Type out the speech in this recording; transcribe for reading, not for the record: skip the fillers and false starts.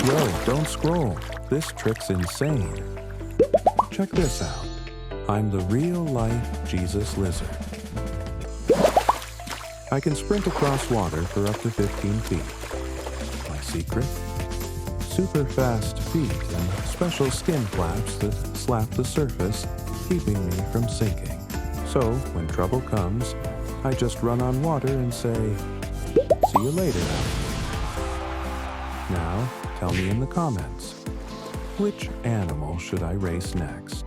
Yo, don't scroll. This trick's insane. Check this out. I'm the real-life Jesus Lizard. I can sprint across water for up to 15 feet. My secret? Super fast feet and special skin flaps that slap the surface, keeping me from sinking. So, when trouble comes, I just run on water and say, "See you later, alligator." Now, tell me in the comments, which animal should I race next?